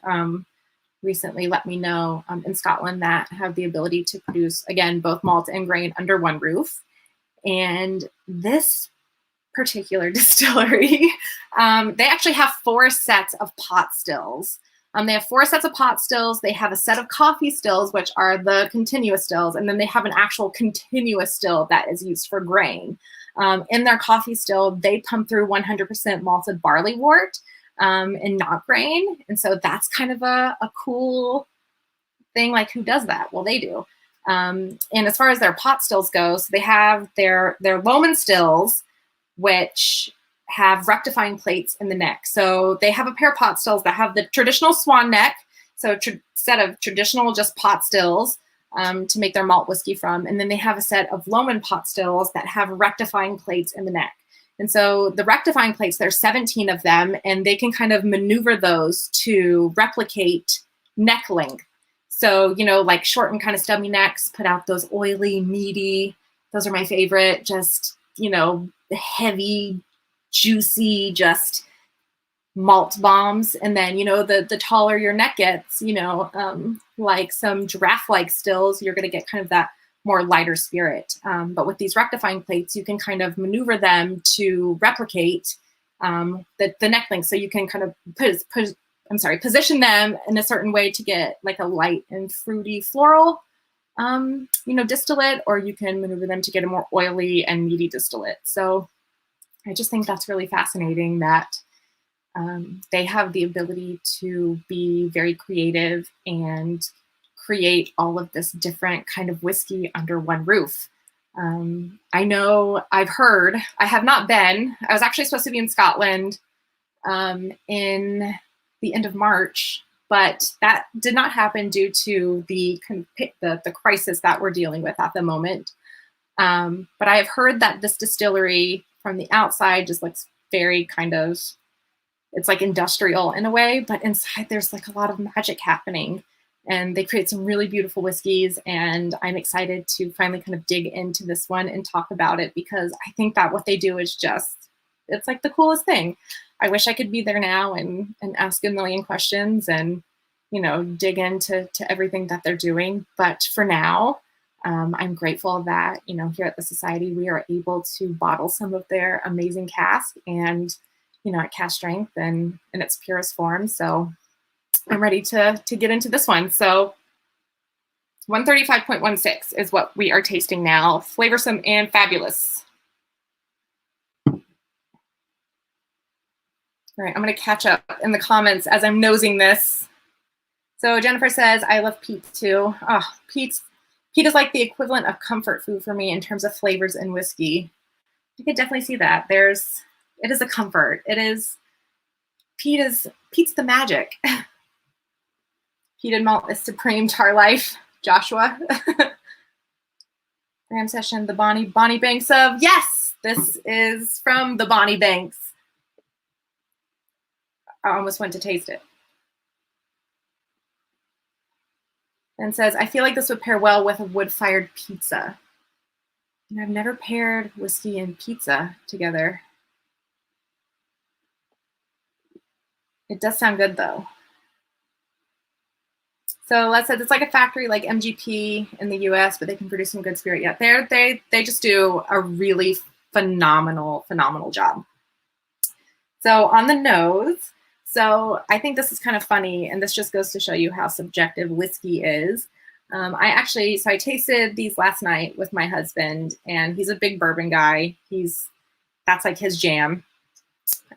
Speaker 1: recently, let me know, in Scotland that have the ability to produce, again, both malt and grain under one roof. And this particular distillery, they actually have 4 sets of pot stills. They have 4 sets of pot stills. They have a set of coffee stills, which are the continuous stills. And then they have an actual continuous still that is used for grain. In their coffee still, they pump through 100% malted barley wort and not grain. And so that's kind of a cool thing. Like, who does that? Well, they do. And as far as their pot stills go, so they have their Lohmann Stills, which have rectifying plates in the neck. So they have a pair of pot stills that have the traditional swan neck, so a set of traditional just pot stills to make their malt whiskey from. And then they have a set of Lohmann pot stills that have rectifying plates in the neck. And so the rectifying plates, there's 17 of them, and they can kind of maneuver those to replicate neck length. So, you know, like short and kind of stubby necks, put out those oily, meaty, those are my favorite, just, you know, heavy, juicy, just malt bombs. And then, you know, the taller your neck gets, you know, like some giraffe-like stills, you're going to get kind of that more lighter spirit. But with these rectifying plates, you can kind of maneuver them to replicate the neck length. So you can kind of position them in a certain way to get like a light and fruity floral, distillate, or you can maneuver them to get a more oily and meaty distillate. So I just think that's really fascinating that they have the ability to be very creative and create all of this different kind of whiskey under one roof. I know I've heard, I have not been, I was actually supposed to be in Scotland in the end of March, but that did not happen due to the crisis that we're dealing with at the moment. But I have heard that this distillery from the outside just looks very kind of, it's like industrial in a way, but inside there's like a lot of magic happening, and they create some really beautiful whiskeys. And I'm excited to finally kind of dig into this one and talk about it, because I think that what they do is just, it's like the coolest thing. I wish I could be there now and ask a million questions and, dig into everything that they're doing. But for now, I'm grateful that, here at the Society, we are able to bottle some of their amazing cask and, at cask strength and in its purest form. So I'm ready to get into this one. So 135.16 is what we are tasting now. Flavoursome and fabulous. All right, I'm going to catch up in the comments as I'm nosing this. So Jennifer says, I love peat too. Oh, peat is like the equivalent of comfort food for me in terms of flavors in whiskey. You could definitely see that. It is a comfort. Peat's the magic. Peated malt is supreme to our life. Joshua. Ram session, the Bonnie Banks of, yes, this is from the Bonnie Banks. I almost went to taste it. And says, I feel like this would pair well with a wood-fired pizza. And I've never paired whiskey and pizza together. It does sound good though. So Les said it's like a factory like MGP in the US, but they can produce some good spirit yet. They just do a really phenomenal job. So on the nose, so I think this is kind of funny, and this just goes to show you how subjective whiskey is. I tasted these last night with my husband, and he's a big bourbon guy. That's like his jam.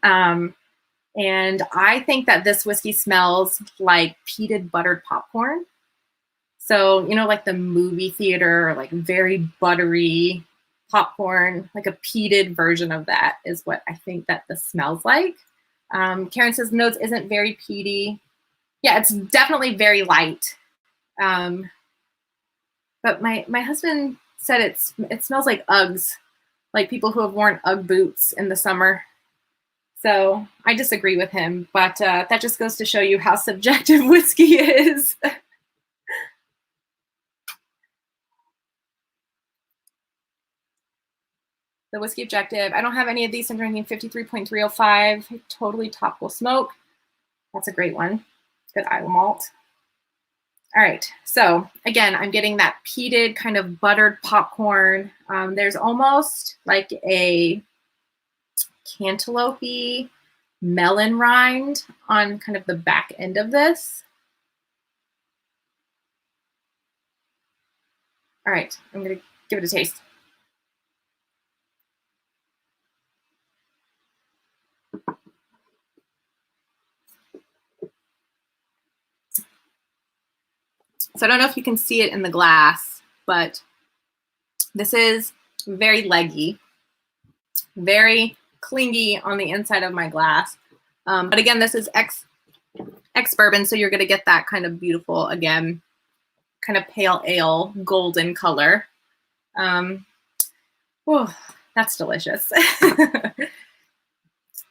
Speaker 1: And I think that this whiskey smells like peated buttered popcorn. So, like the movie theater, or like very buttery popcorn, like a peated version of that is what I think that this smells like. Karen says notes isn't very peaty. Yeah, it's definitely very light. But my husband said it smells like Uggs, like people who have worn Ugg boots in the summer. So I disagree with him, but that just goes to show you how subjective whiskey is. The whiskey objective. I don't have any of these. I'm drinking 53.305. Totally topical smoke. That's a great one. Good Islay malt. All right. So again, I'm getting that peated kind of buttered popcorn. There's almost like a cantaloupe melon rind on kind of the back end of this. All right. I'm going to give it a taste. So I don't know if you can see it in the glass, but this is very leggy, very clingy on the inside of my glass. But again, this is ex bourbon, so you're going to get that kind of beautiful, again, kind of pale ale golden color. Oh, that's delicious.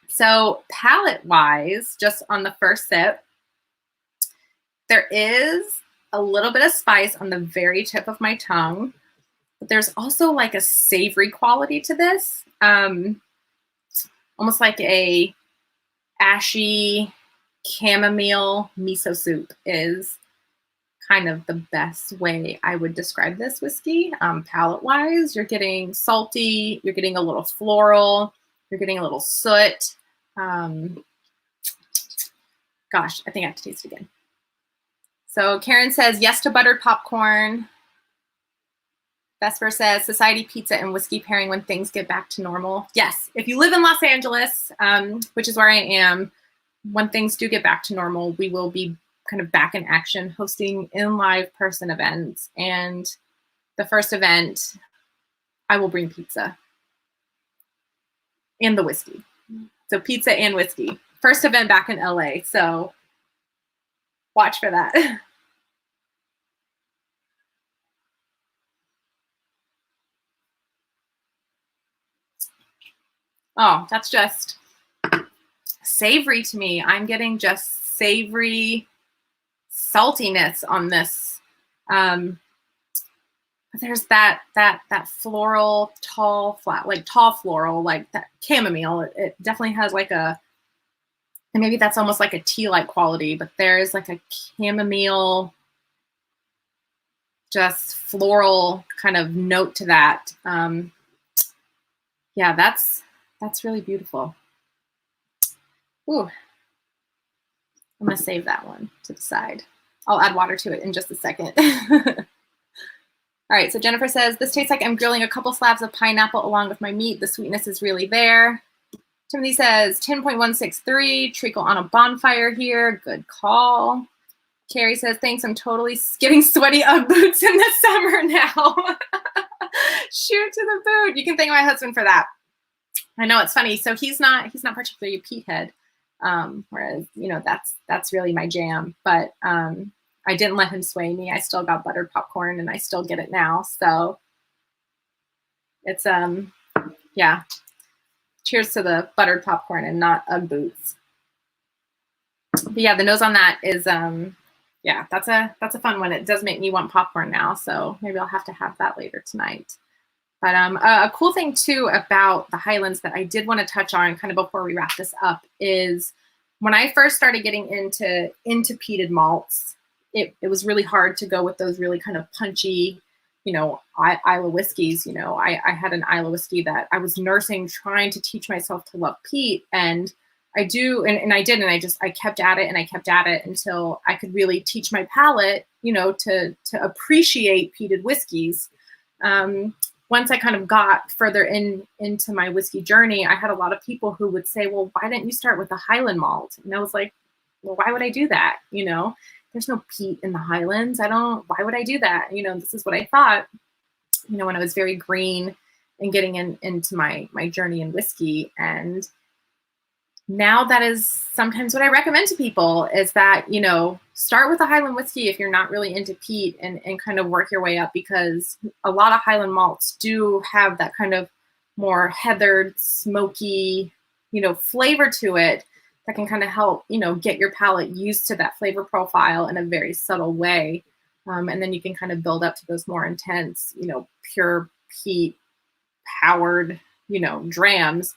Speaker 1: So palate-wise, just on the first sip, there is a little bit of spice on the very tip of my tongue, but there's also like a savory quality to this. Almost like a ashy chamomile miso soup is kind of the best way I would describe this whiskey. Palate-wise, you're getting salty, you're getting a little floral, you're getting a little soot. Gosh, I think I have to taste it again. So Karen says yes to buttered popcorn. Vesper says society pizza and whiskey pairing when things get back to normal. Yes, if you live in Los Angeles, which is where I am, when things do get back to normal, we will be kind of back in action hosting in live person events. And the first event, I will bring pizza and the whiskey. So pizza and whiskey. First event back in LA. So watch for that. Oh, that's just savory to me. I'm getting just savory saltiness on this. There's that floral, tall floral, like that chamomile. It definitely has like a, and maybe that's almost like a tea-like quality, but there's like a chamomile, just floral kind of note to that. Yeah, that's really beautiful. Ooh, I'm gonna save that one to the side. I'll add water to it in just a second. All right, so Jennifer says, this tastes like I'm grilling a couple slabs of pineapple along with my meat. The sweetness is really there. Timothy says 10.163, treacle on a bonfire here. Good call. Carrie says, thanks, I'm totally getting sweaty Ugg boots in the summer now. Shoot to the boot. You can thank my husband for that. I know, it's funny. So he's not particularly a peat head, whereas, you know, that's really my jam. But I didn't let him sway me. I still got buttered popcorn and I still get it now. So it's, yeah. Cheers to the buttered popcorn and not Ugg boots. But yeah, the nose on that is, yeah, that's a fun one. It does make me want popcorn now. So maybe I'll have to have that later tonight. But a cool thing too about the Highlands that I did want to touch on kind of before we wrap this up is when I first started getting into peated malts, it was really hard to go with those really kind of punchy, you know, Islay whiskeys. You know, I had an Islay whiskey that I was nursing, trying to teach myself to love peat. And I do, and I did, and I kept at it and I kept at it until I could really teach my palate, you know, to appreciate peated whiskeys. Once I kind of got further into my whiskey journey, I had a lot of people who would say, well, why didn't you start with the Highland malt? And I was like, well, why would I do that? You know, there's no peat in the Highlands. Why would I do that? You know, this is what I thought, you know, when I was very green and getting into my journey in whiskey. And now that is sometimes what I recommend to people is that, you know, start with a Highland whiskey if you're not really into peat and kind of work your way up, because a lot of Highland malts do have that kind of more heathered, smoky, you know, flavor to it that can kind of help, you know, get your palate used to that flavor profile in a very subtle way. And then you can kind of build up to those more intense, you know, pure peat powered, you know, drams.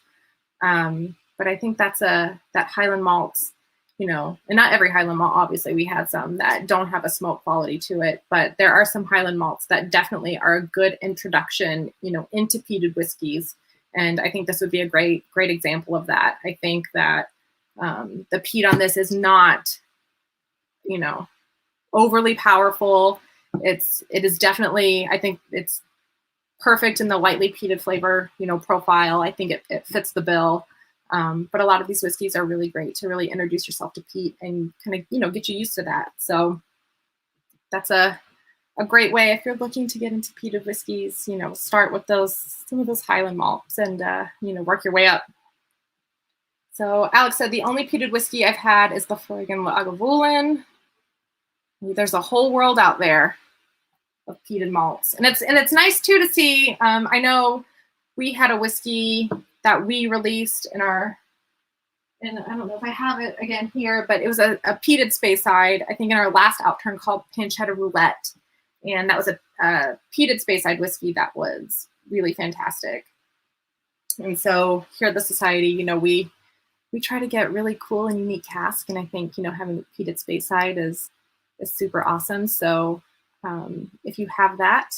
Speaker 1: But I think that Highland malts, you know, and not every Highland malt, obviously we had some that don't have a smoke quality to it, but there are some Highland malts that definitely are a good introduction, you know, into peated whiskeys. And I think this would be a great example of that. I think that the peat on this is not, you know, overly powerful. It is definitely, I think it's perfect in the lightly peated flavor, you know, profile. I think it fits the bill. But a lot of these whiskeys are really great to really introduce yourself to peat and kind of, you know, get you used to that. So that's a great way if you're looking to get into peated whiskeys, you know, start with some of those Highland malts and, you know, work your way up. So Alex said, the only peated whiskey I've had is the Florigan Lagavulin. There's a whole world out there of peated malts. And it's nice too to see, I know we had a whiskey that we released and I don't know if I have it again here, but it was a peated Speyside, I think in our last outturn called Pancetta Roulette. And that was a peated Speyside whiskey that was really fantastic. And so here at the Society, you know, we try to get really cool and unique cask. And I think, you know, having peated Speyside is is super awesome. So if you have that,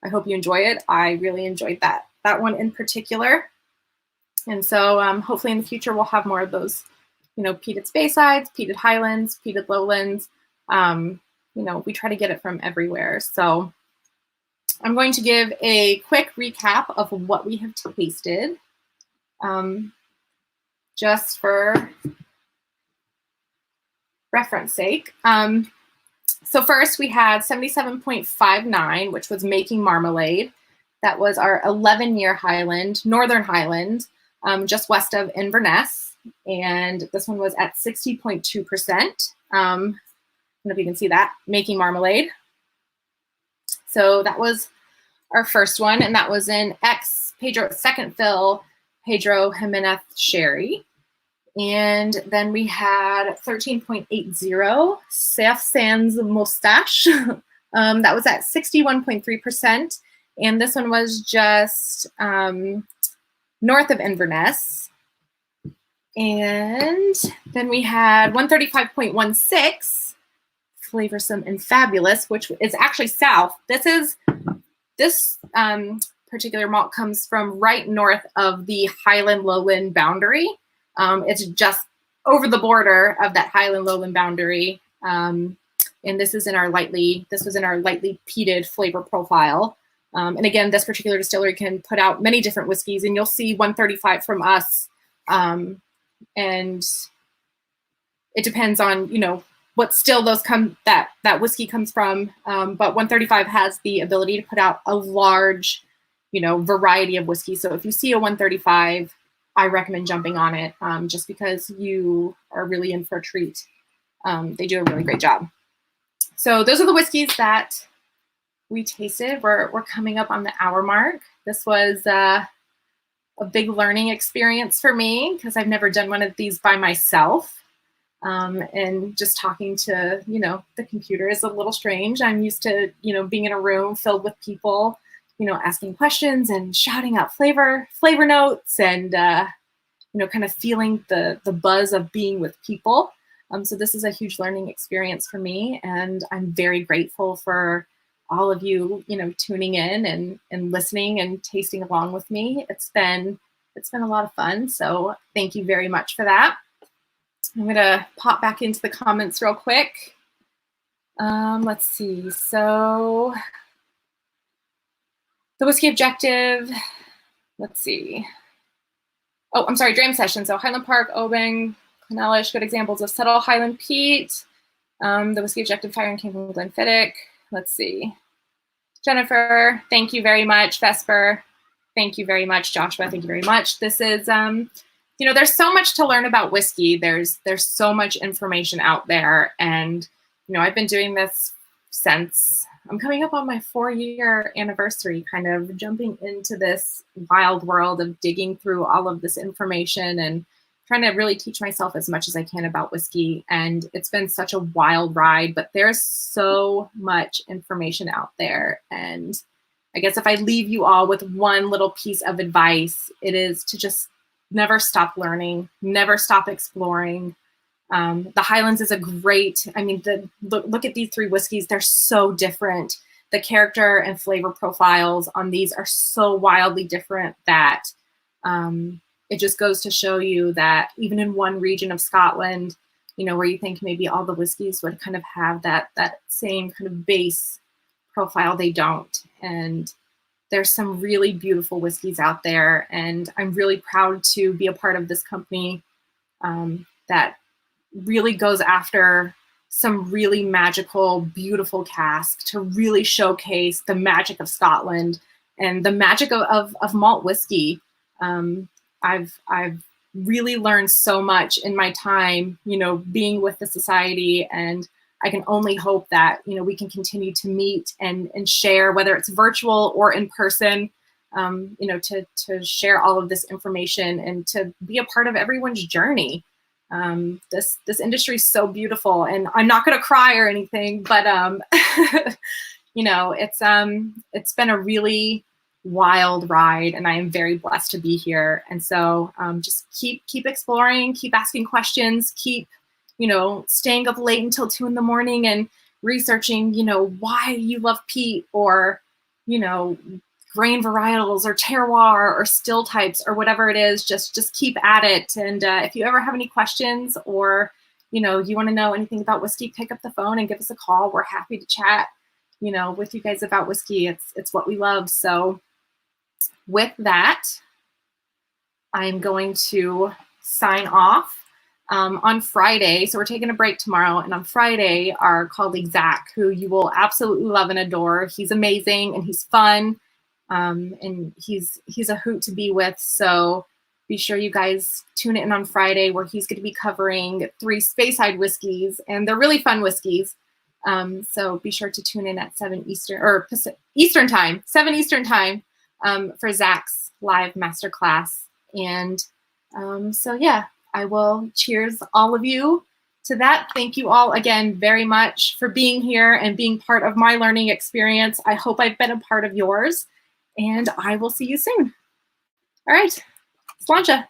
Speaker 1: I hope you enjoy it. I really enjoyed that one in particular. And so hopefully in the future we'll have more of those, peated Speysides, peated Highlands, peated Lowlands. We try to get it from everywhere. So I'm going to give a quick recap of what we have tasted, just for reference sake. So first we had 77.59, which was Making Marmalade. That was our 11-year Highland, Northern Highland, just west of Inverness. And this one was at 60.2%. I don't know if you can see that, Making Marmalade. So that was our first one, and that was in Pedro second fill, Pedro Jimenez Sherry. And then we had 13.80 Cerf Sans Moustache. That was at 61.3%. And this one was just north of Inverness. And then we had 135.16 Flavoursome and Fabulous, which is actually south. This particular malt comes from right north of the Highland Lowland boundary. It's just over the border of that Highland Lowland boundary. And this was in our lightly peated flavor profile. And again, this particular distillery can put out many different whiskeys, and you'll see 135 from us. And it depends on, what still that whiskey comes from. But 135 has the ability to put out a large, variety of whiskey. So if you see a 135, I recommend jumping on it, just because you are really in for a treat. They do a really great job. So those are the whiskeys that we tasted. We're coming up on the hour mark. This was a big learning experience for me because I've never done one of these by myself. And just talking to, the computer is a little strange. I'm used to, being in a room filled with people, asking questions and shouting out flavor notes and, kind of feeling the buzz of being with people. So this is a huge learning experience for me, and I'm very grateful for all of you, tuning in and listening and tasting along with me. It's been a lot of fun. So thank you very much for that. I'm going to pop back into the comments real quick. Let's see. So the whiskey objective, let's see. Oh, I'm sorry, Dram session. So Highland Park, Obeng, Clonelish, good examples of subtle Highland peat. The whiskey objective firing came from Glenfiddich. Let's see. Jennifer, thank you very much. Vesper, thank you very much. Joshua, thank you very much. This is, there's so much to learn about whiskey. There's so much information out there. And, I've been doing this since I'm coming up on my 4-year anniversary, kind of jumping into this wild world of digging through all of this information and trying to really teach myself as much as I can about whiskey. And it's been such a wild ride, but there's so much information out there. And I guess if I leave you all with one little piece of advice, it is to just never stop learning, never stop exploring. The Highlands is a great, look at these 3 whiskeys. They're so different. The character and flavor profiles on these are so wildly different that it just goes to show you that even in one region of Scotland, where you think maybe all the whiskeys would kind of have that same kind of base profile, they don't. And there's some really beautiful whiskeys out there. And I'm really proud to be a part of this company that really goes after some really magical, beautiful cask to really showcase the magic of Scotland and the magic of malt whiskey. I've really learned so much in my time, being with the society, and I can only hope that, we can continue to meet and share, whether it's virtual or in person, to share all of this information and to be a part of everyone's journey. This industry is so beautiful, and I'm not going to cry or anything, but, it's been a really wild ride, and I am very blessed to be here. And so just keep exploring, keep asking questions, keep, staying up late until 2 a.m. and researching, why you love peat, or, grain varietals or terroir or still types or whatever it is, just keep at it. And if you ever have any questions, or, you want to know anything about whiskey, pick up the phone and give us a call. We're happy to chat, with you guys about whiskey. It's what we love. So with that, I'm going to sign off. On Friday, so we're taking a break tomorrow, and on Friday, our colleague Zach, who you will absolutely love and adore. He's amazing and he's fun, and he's a hoot to be with. So be sure you guys tune in on Friday, where he's going to be covering 3 Speyside whiskeys, and they're really fun whiskeys. So be sure to tune in at 7 Eastern time for Zach's live masterclass. And so yeah. I will cheers all of you to that. Thank you all again very much for being here and being part of my learning experience. I hope I've been a part of yours, and I will see you soon. All right, Sláinte.